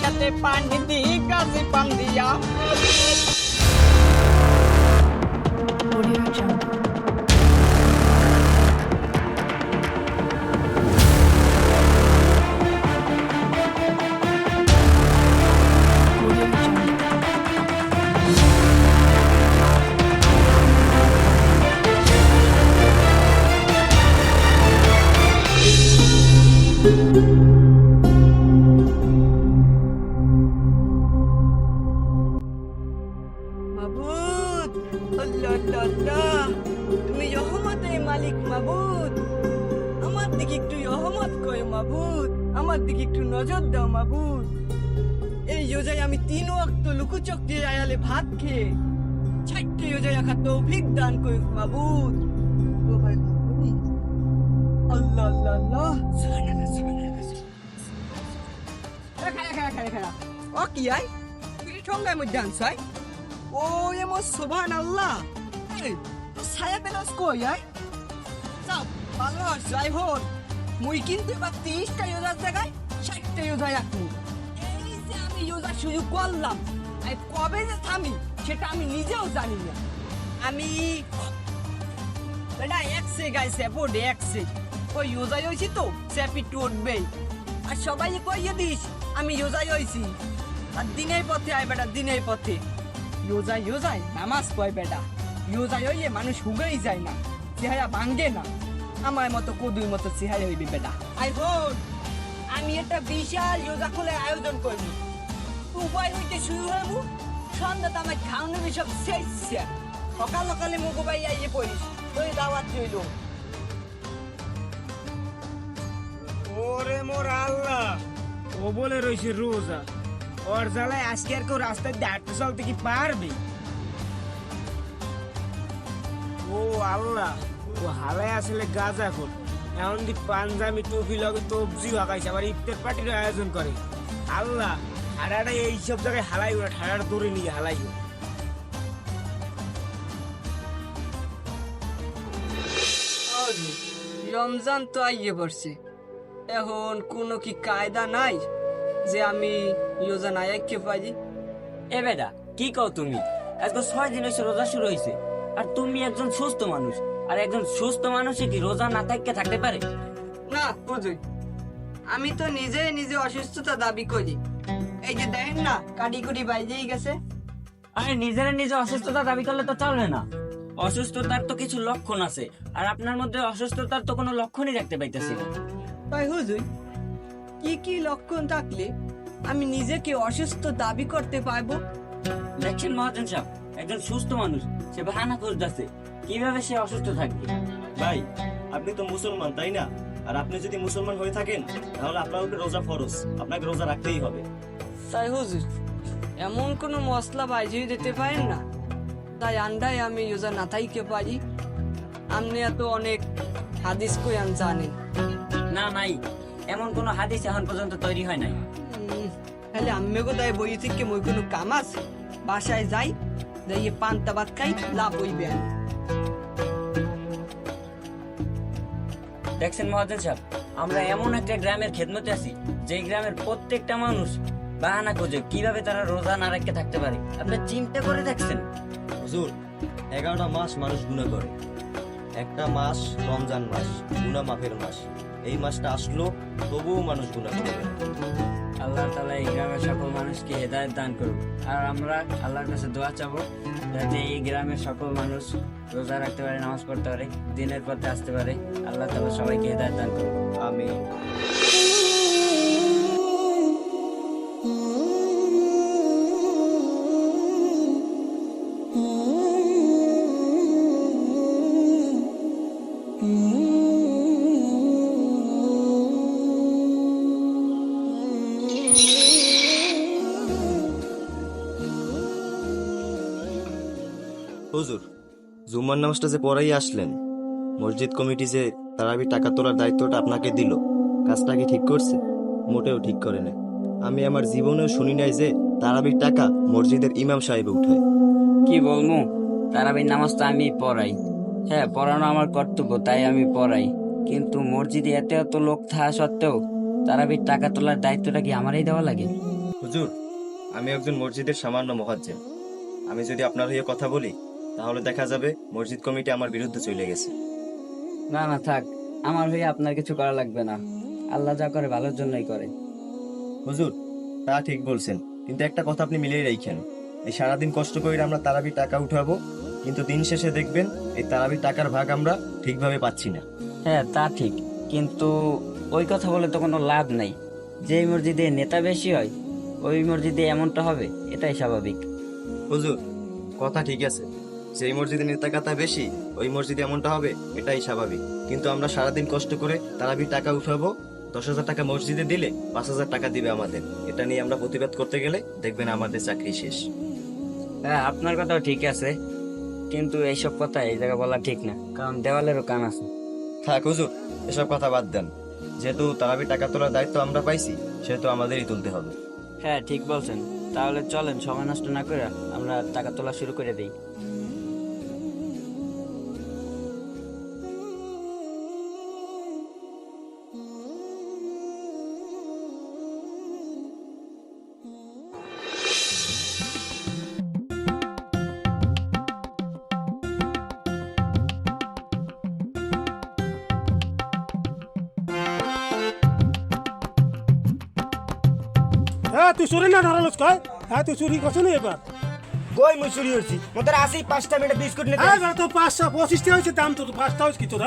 খেতে পানি দি গাছে পান দিয়া। Audio Jungle. Audio Jungle. মাবুদ, আল্লাহ আল্লাহ আল্লাহ, তুমি রহমতের মালিক মাবুদ। আমার দিকে একটু রহমত করো মাবুদ, আমার দিকে একটু নজর দাও মাবুদ। এই রোজায় আমি 3 ওয়াক্ত লুকোচক্রের আড়ালে ভাত খেয়ে 4টে রোজা রাখার তৌফিক দান করো মাবুদ। ও ভাই তুমি, আল্লাহ আল্লাহ আল্লাহ, সুবহানাল্লাহ সুবহানাল্লাহ। খায়া ও কি আই, তুই ঠঙ্গায় মধ্যে আনছাই। ও এমন সুবহানাল্লাহ, এই ছায়া বেলাস কই আই। যাও ভালো যাই হোক, মুই কিন্তু এবার 30টা রোজার জায়গায় 60টা রোজা রাখবো। এই যে আমি রোজা শুরু করলাম, আর কবে যে থামি সেটা আমি নিজেও জানি না। আমি বেটা একসে গাইছে বোর্ডে একসে, ওই রোজাই হয়েছি তো স্যাপি উঠবেই। আর সবাই কইয়ে দিস আমি রোজাই হয়েছি। আর দিনের পথে আয় বেটা, দিনের পথে রোজাই রোজাই নামাজ পড়ে বেটা। রোজাই হইলে মানুষ হুগেই যায় না, চেহারা ভাঙ্গে না। আমার মতো কদুর মতো চেহারা হইবি বেটা। আই হোক, আমি একটা বিশাল রোজা খোলার আয়োজন করবো। উপায় হইতে শুরু হইব, সন্ধ্যাতে আমার খাওয়ানোর সব শেষ। সকাল সকালে মুগো ভাই আইয়ে পড়িস, তুই দাওয়াত রইল। ওরে মোর আল্লাহ, ও বলে রয়েছে রোজা, ওর জ্বালায় আজকে আর কেউ রাস্তায় দিয়ে হাঁটতে চলতে কি পারবে? ও আল্লাহ, ও হালায় আসলে গাঁজা খোর, এমন দি পাঞ্জাবি টুপি লগে তবজি হাঁকাইছে, আবার ইফতার পার্টির আয়োজন করে। আল্লাহ, হারাটা এইসব জায়গায় হালাই ওরা, ঠাড়াটা দৌড়ে নিয়ে হালাই ওরা। রমজান তো আইয়ে পড়ছে, এখন কোনো কি কায়দা নাই যে আমি রোজা না রাখতে পারি? এ বেটা, কি কও তুমি? আজকে 6 দিন হয়েছে রোজা শুরু হয়েছে, আর তুমি একজন সুস্থ মানুষ, আর একজন সুস্থ মানুষে কি রোজা না থাকতে থাকতে পারে? না বুঝুই, আমি তো নিজে নিজে অসুস্থতা দাবি করি। এই যে দেখেন না, কাটি কুটি বাইরেই গেছে। আরে নিজেরা নিজে অসুস্থতা দাবি করলে তো চলবে না। অসুস্থতার তো কিছু লক্ষণ আছে, আর আপনার মধ্যে অসুস্থতার তো কোনো লক্ষণই দেখতে পাইতেছি না। তাই হুজুর, কি কি লক্ষণ থাকলে আমি নিজেকে অসুস্থ দাবি করতে পারবো? দেখছেন মহাজন সাহেব, একজন সুস্থ মানুষ সে বাহানা খুঁজতেছে, কিভাবে সে অসুস্থ থাকবে? ভাই, আপনি তো মুসলমান তাই না? আর আপনি যদি মুসলমান হয়ে থাকেন তাহলে আপনার উপরে রোজা ফরজ, আপনাকে রোজা রাখতেই হবে। তাই হুজুর, এমন কোনো মশলা বাজিয়ে দিতে পারেন না তাই আন্ডায় আমি রোজা না থাইকে পারি? আপনি এত অনেক হাদিস কইয়ান জানেন। না, নাই, এমন কোনো হাদিস এখন পর্যন্ত তৈরি হয় নাই। তাহলে আমি কোথায় বই থেকে মই কোনো কাম আছে? বাসায় যাই, যাইয়ে পান্তা ভাত খাই, লাভ হইবে। দেখছেন মহাজন সাহেব, আমরা এমন একটা গ্রামের খেদমতে আছি যে গ্রামের প্রত্যেকটা মানুষ বাহানা খোঁজে কিভাবে তারা রোজা না রেখে থাকতে পারে। আপনি চিন্তা করে দেখছেন? হুজুর, 11টা মাস মানুষ গুনাহ করে, একটা মাস রমজান মাস, গুনাহ মাফের মাস। এই মাসটা আসলো তবুও মানুষ গুনাহ করে। আল্লাহ তাআলা এই গ্রামের সকল মানুষকে হেদায়েত দান করুন, আর আমরা আল্লাহর কাছে দোয়া চাবো যাতে এই গ্রামের সকল মানুষ রোজা রাখতে পারে, নামাজ পড়তে পারে, দিনের পথে আসতে পারে। আল্লাহ তাআলা সবাইকে হেদায়েত দান করুন। আমিন। হুজুর, জুম্মার নামাজটা যে পড়াই আসলেন, মসজিদ কমিটি যে তারাবির টাকা তোলার দায়িত্বটা আপনাকে দিল, কাজটা কি ঠিক করছে? মোটেও ঠিক করে না। আমি আমার জীবনেও শুনি নাই যে তারাবির টাকা মসজিদের ইমাম সাহেব উঠায়। কি বলবো, তারাবির নামাজ তো আমি পড়াই। হ্যাঁ, পড়ানো আমার কর্তব্য, তাই আমি পড়াই। কিন্তু মসজিদে এত এত লোক থাকা সত্ত্বেও তারাবির টাকা তোলার দায়িত্বটা কি আমারই দেওয়া লাগে? হুজুর, আমি একজন মসজিদের সামান্য মুয়াজ্জিন। আমি যদি আপনার হয়ে কথা বলি তাহলে দেখা যাবে মসজিদ কমিটি আমার বিরুদ্ধে চলে গেছে। না না থাক, আমার হয়ে আপনার কিছু করা লাগবে না। আল্লাহ যা করে ভালোর জন্যই করে। হুজুর, তা ঠিক বলছেন, কিন্তু একটা কথা আপনি মিলিয়ে রাখেন, এই সারাদিন কষ্ট করে আমরা তারাবি টাকা উঠাবো, কিন্তু দিন শেষে দেখবেন এই তারাবি টাকার ভাগ আমরা ঠিকভাবে পাচ্ছি না। হ্যাঁ তা ঠিক, কিন্তু ওই কথা বলে তো কোনো লাভ নাই। যেই মসজিদে নেতা বেশি হয় ওই মসজিদে এমনটা হবে, এটাই স্বাভাবিক। হুজুর, কথা ঠিক আছে, যেই মসজিদে নেতা কাতা বেশি ওই মসজিদে এমনটা হবে, এটাই স্বাভাবিক। কিন্তু আমরা সারাদিন কষ্ট করে তারাবি টাকা উঠাবো, 10,000 টাকা মসজিদে দিলে 5,000 টাকা দিবে আমাদের। এটা নিয়ে আমরা প্রতিবাদ করতে গেলে দেখবেন আমাদের চাকরি শেষ। হ্যাঁ আপনার কথাও ঠিক আছে, কিন্তু এইসব কথা এই জায়গায় বলা ঠিক না, কারণ দেওয়ালেরও কান আছে। থাক হুজুর, এসব কথা বাদ দেন। যেহেতু তারাবি টাকা তোলার দায়িত্ব আমরা পাইছি, সেহেতু আমাদেরই তুলতে হবে। হ্যাঁ ঠিক বলছেন, তাহলে চলেন সময় নষ্ট না করে আমরা টাকা তোলা শুরু করে দিই। হ্যাঁ তুই চুরি না ধরালস কয়? হ্যাঁ তুই চুরি করছো না এবার? কই মুই চুরি করছি? মোদের আসি 5টা মিনিট বিস্কুট নিতে। হ্যাঁ তো 525 হয়েছে দাম, তো 5টা হয়েছে কি তোর?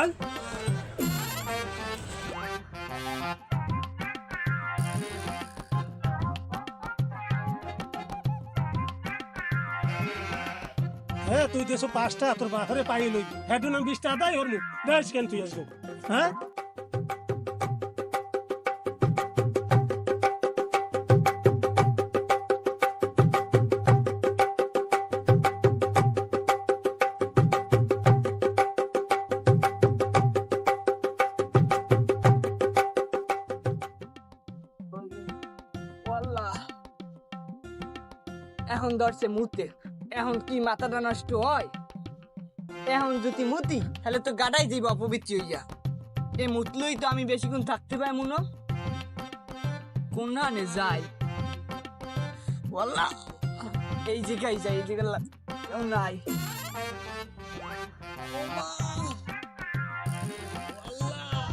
হ্যাঁ তুই দেশো 5টা তোর বাপরে পাই লই, হ্যাঁ তুই নাম 20টা আদায় ওর মুখ দেশ কেন তুই আসবো? হ্যাঁ ওয়াল্লাহ, এখন ধরছে মুতে, এখন কি মাথাটা নষ্ট হয়? এখন যদি মুতি তাহলে তো গাড়াই যাইব অপবিত্র হইয়া। এ মুতলই তো আমি বেশিক্ষণ থাকতে পাই মনে, কোনানে যাই ওয়াল্লাহ, এই জায়গায় যাই, এই জায়গায় কেউ নাই। ও মা, ওয়াল্লাহ,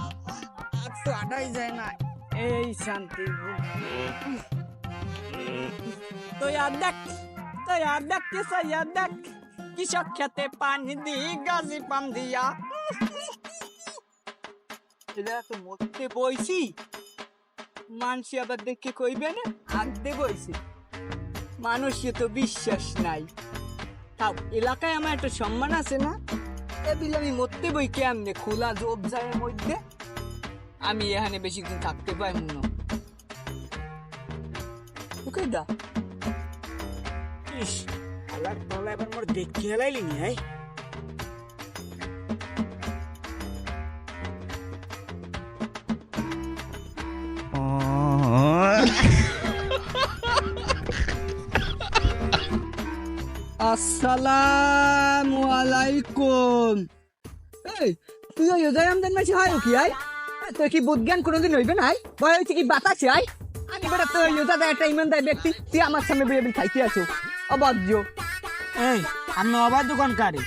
আর তো আটাই যায় না। এই শান্তি তো দেখ, তো দেখ কিসা দেখ, কৃষক খেতে পানি দি গাজি পাম দিয়া। এটা তো মরতে বইছি, মানুষ আবার দেখে কইবে না আঁকতে বইছি। মানুষে তো বিশ্বাস নাই, তাও এলাকায় আমার একটা সম্মান আছে না? এবিল আমি মরতে বই কেমনে খোলা ঝোপঝাড়ের মধ্যে? আমি এখানে বেশিক্ষণ থাকতে পাই মনে। ওকে দা ইস, আল্লাহ তাআলা এবার মোর দেখি হেলাইলি নি। হ্যাঁ আসসালামু আলাইকুম। এই তুই ওই উদয় আমদান মাসে হয় কি আই? তুই কি বুদ্ধজ্ঞান কোনোদিন হইবে না? ভয় হয়েছে কি বাতাসে আই? আমি বেটা তোর ইউজাদা একটা ইমানদার ব্যক্তি, তুই আমার সামনে বেরিয়ে খাইতে আছো অবাধ্য। এই আমি আবার দোকান কারে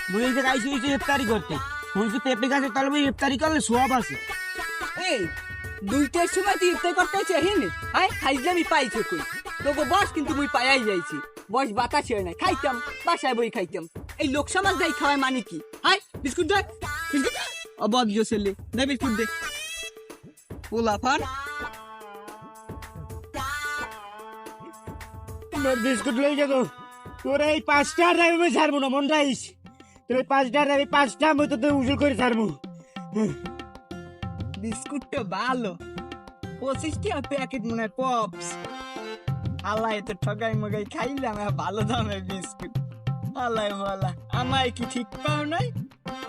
মুই এই জায়গায় আইছি ইফতারি করতে। শুনছি পেঁপে গাছের তলবে ইফতারি করলে সওয়াব আছে। এই 2টার সময় তুই ইফতার করতে আছে হেনে? আই খাইলে আমি পাইছি কই? তোকে বস কিন্তু মুই পাইয়াই যাইছি। বস বাতাসে হয় না, খাইতাম বাসায় বই খাইতাম। এই লোক সমাজ যাই খাওয়ায় মানে কি? আই বিস্কুট দে, বিস্কুট দে। অবাধ্য ছেলে, দে বিস্কুট দে। পোলাপান মোর বিস্কুট লই যাবো। তোর এই 5টা রাইবে আমি ছাড়বো না, মন রাইস। তোর এই 5টা রাইবে 5টা আমি তো উজুল করে ছাড়বো। বিস্কুটটা ভালো, 25 প্যাকেট মনে হয় পপস। আল্লাহ এত ঠগাই মগাই খাইলাম ভালো দামের বিস্কুট। আল্লাহ বলা আমায় কি ঠিক পাও নাই?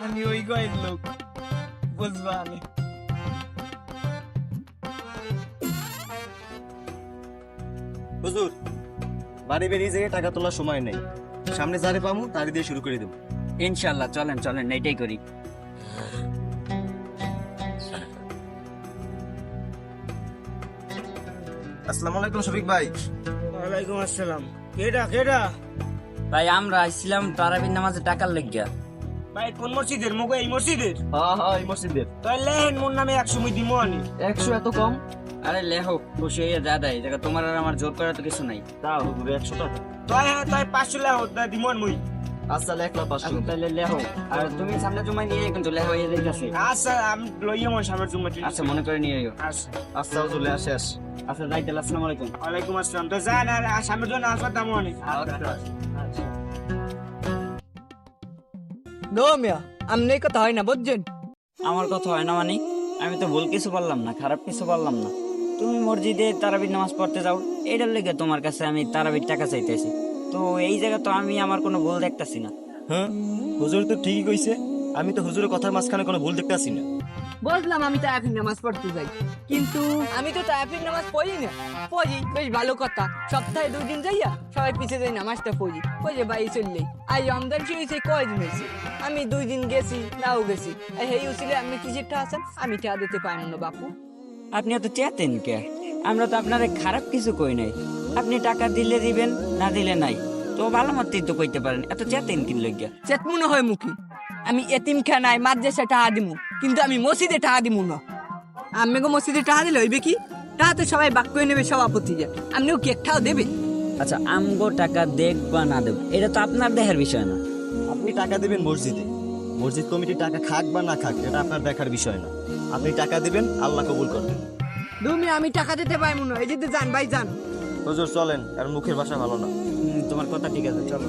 আমি ওই গয়ের লোক, বুঝবা আমি। হুজুর, বাড়ি বেরিয়ে যেয়ে টাকা তোলার সময় নেই, সামনে যারে পামু তারি দিয়ে শুরু করে দেবো। ইনশাল্লাহ চলেন চলেন, এইটাই করি। আসসালামু আলাইকুম শফিক ভাই। ওয়ালাইকুম আসসালাম। কেডা কেডা? ভাই আমরা আসছিলাম তারাবির নামাজে টাকার লেগিয়া। ভাই কোন মসজিদের? মুখ এই মসজিদের? হ্যাঁ হ্যাঁ, এই মসজিদের। তাই লেহেন মোর নামে 100 মুই দিমো আনি। 100 এত কম? আরে লেখো খুশি হইয়া যা দেয় দেখা, তোমার আর আমার জোর করার তো কিছু নাই। তাও হুজুর 100 টাকা। তাই 500 লেহ দিমো মুই। আচ্ছা লেখলাম 500। তাহলে লেখো, আর তুমি সামনে জমায় নিয়ে কিন্তু লেখো এদের কাছে। আচ্ছা আমি লইয়া মন সামনে জুম্মাটি। আচ্ছা মনে করে নিয়ে আইও। আচ্ছা আচ্ছা হুজুর শেষ। আচ্ছা যাই তাহলে, আসসালামু আলাইকুম। ওয়ালাইকুম আসসালাম। তো যান আর সামনের জন্য আসবার দামও আনি। নো মিয়া আমনে কথা হয় না বুঝছেন। আমার কথা হয় না মানে? আমি তো ভুল কিছু বললাম না, খারাপ কিছু বললাম না। তুমি মসজিদে তারাবির নামাজ পড়তে যাও, এইটার লেগে তোমার কাছে আমি তারাবির টাকা চাইতেছি। তো এই জায়গা তো আমি আমার কোনো ভুল দেখতাছি না। হ্যাঁ হুজুর তো ঠিকই কইছে, আমি তো হুজুরের কথার মাঝখানে কোনো ভুল দেখতেছি না। বুঝলাম আমি তায়াফির নামাজ পড়তে যাই, কিন্তু আমি তো তায়াফির নামাজ পড়ি না। পড়ি বেশ ভালো কথা, সপ্তাহে 2 দিন যাইয়া সবাই পিছিয়ে যাই নামাজটা পড়ি। ওই যে বাড়ি চললেই আজ রমজান শুয়েছে কয়দিন হয়েছে, আমি 2 দিন গেছি নাও গেছি। এই উচিলে আপনি কিসেরটা আছেন, আমি টা দিতে পারি না বাপু। আপনি এত চেতেন কে? আমরা তো আপনার খারাপ কিছু কই নাই। আপনি টাকা দিলে দিবেন, না দিলে নাই। তো ভালো মতই তো কইতে পারেন, এত চেতেন কি লজ্ঞা? চেত মনে হয় মুখী আমি এতিম খানায় মাদ্রাসা টাকা দিমু, কিন্তু আমি মসজিদে টাকা দিমু না। আমি গো মসজিদে টাকা দিলে হইবে কি? টাকা তো সবাই বাক করে নেবে সভাপতি, যে আপনিও কি একটাও দেবে? আচ্ছা আমগো টাকা দেখ বা না দেব এটা তো আপনার দেখার বিষয় না। আপনি টাকা দিবেন মসজিদে, মসজিদ কমিটি টাকা খাক বা না খাক এটা আপনার দেখার বিষয় না। আপনি টাকা দিবেন, আল্লাহ কবুল করবেন। তুমি আমি টাকা দিতে পারবো না, এই যে যান ভাই যান। হুজুর চলেন, আর মুখের ভাষা ভালো না। তোমার কথা ঠিক আছে, চলো।